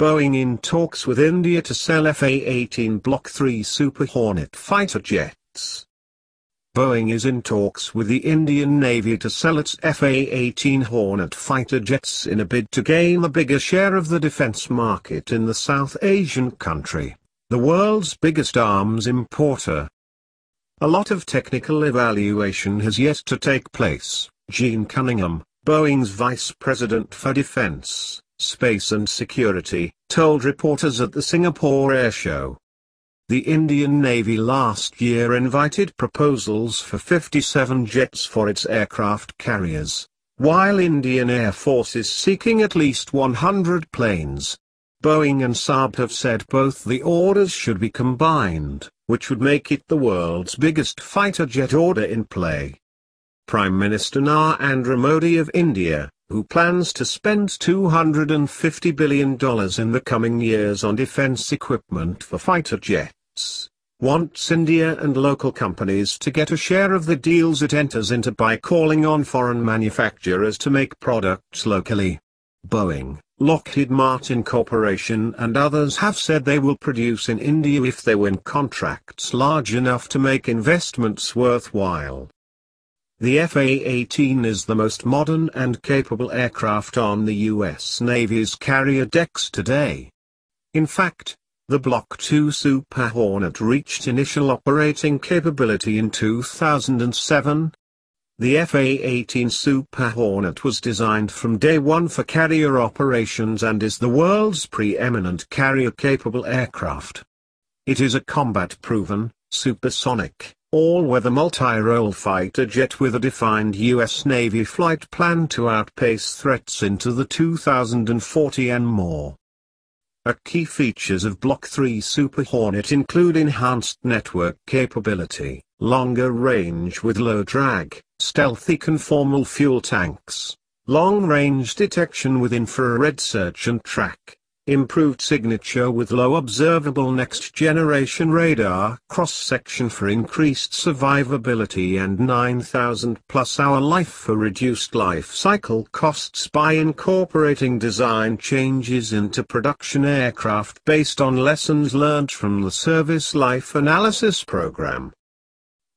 Boeing in talks with India to sell F-18 Block III Super Hornet fighter jets. Boeing is in talks with the Indian Navy to sell its F-18 Hornet fighter jets in a bid to gain a bigger share of the defense market in the South Asian country, the world's biggest arms importer. A lot of technical evaluation has yet to take place, Gene Cunningham, Boeing's vice president for defense, space and security, told reporters at the Singapore Air Show. The Indian Navy last year invited proposals for 57 jets for its aircraft carriers, while Indian Air Force is seeking at least 100 planes. Boeing and Saab have said both the orders should be combined, which would make it the world's biggest fighter jet order in play. Prime Minister Narendra Modi of India, who plans to spend $250 billion in the coming years on defense equipment for fighter jets, wants India and local companies to get a share of the deals it enters into by calling on foreign manufacturers to make products locally. Boeing, Lockheed Martin Corporation and others have said they will produce in India if they win contracts large enough to make investments worthwhile. The F-18 is the most modern and capable aircraft on the U.S. Navy's carrier decks today. In fact, the Block II Super Hornet reached initial operating capability in 2007. The F-18 Super Hornet was designed from day one for carrier operations and is the world's preeminent carrier-capable aircraft. It is a combat-proven, supersonic, all-weather multi-role fighter jet with a defined U.S. Navy flight plan to outpace threats into the 2040 and more. Key features of Block III Super Hornet include enhanced network capability, longer range with low drag, stealthy conformal fuel tanks, long-range detection with infrared search and track, improved signature with low observable next-generation radar cross-section for increased survivability and 9,000-plus-hour life for reduced life cycle costs by incorporating design changes into production aircraft based on lessons learned from the Service Life Analysis Program.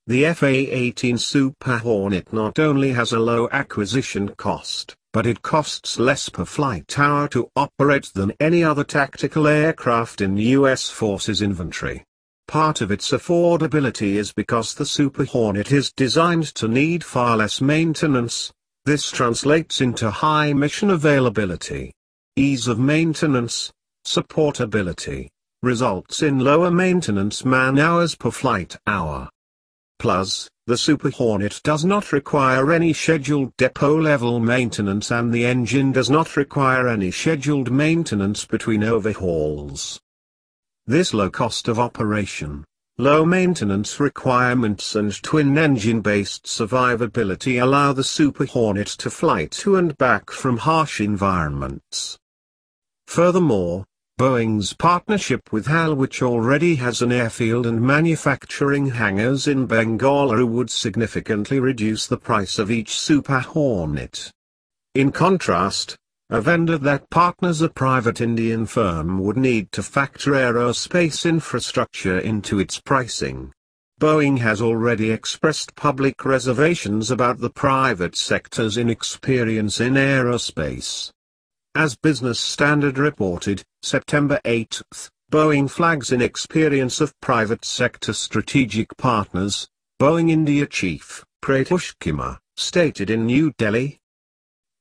The F-18 Super Hornet not only has a low acquisition cost, but it costs less per flight hour to operate than any other tactical aircraft in U.S. Forces inventory. Part of its affordability is because the Super Hornet is designed to need far less maintenance. This translates into high mission availability. Ease of maintenance, supportability, results in lower maintenance man-hours per flight hour. Plus, the Super Hornet does not require any scheduled depot-level maintenance and the engine does not require any scheduled maintenance between overhauls. This low cost of operation, low maintenance requirements and twin-engine-based survivability allow the Super Hornet to fly to and back from harsh environments. Furthermore, Boeing's partnership with HAL, which already has an airfield and manufacturing hangars in Bengaluru, would significantly reduce the price of each Super Hornet. In contrast, a vendor that partners a private Indian firm would need to factor aerospace infrastructure into its pricing. Boeing has already expressed public reservations about the private sector's inexperience in aerospace. As Business Standard reported, September 8, Boeing flags inexperience of private sector strategic partners, Boeing India chief, Pratish Kumar, stated in New Delhi.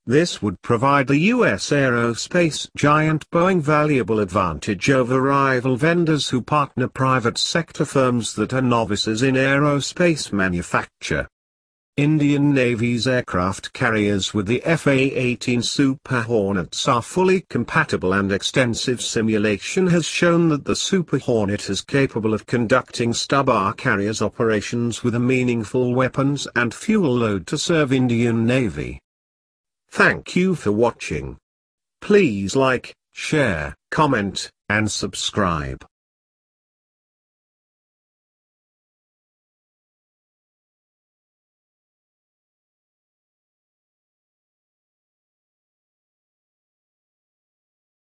This would provide the U.S. aerospace giant Boeing valuable advantage over rival vendors who partner private sector firms that are novices in aerospace manufacture. Indian Navy's aircraft carriers with the F-18 Super Hornets are fully compatible and extensive simulation has shown that the Super Hornet is capable of conducting stub-air carriers operations with a meaningful weapons and fuel load to serve Indian Navy. Thank you for watching. Please like, share, comment, and subscribe.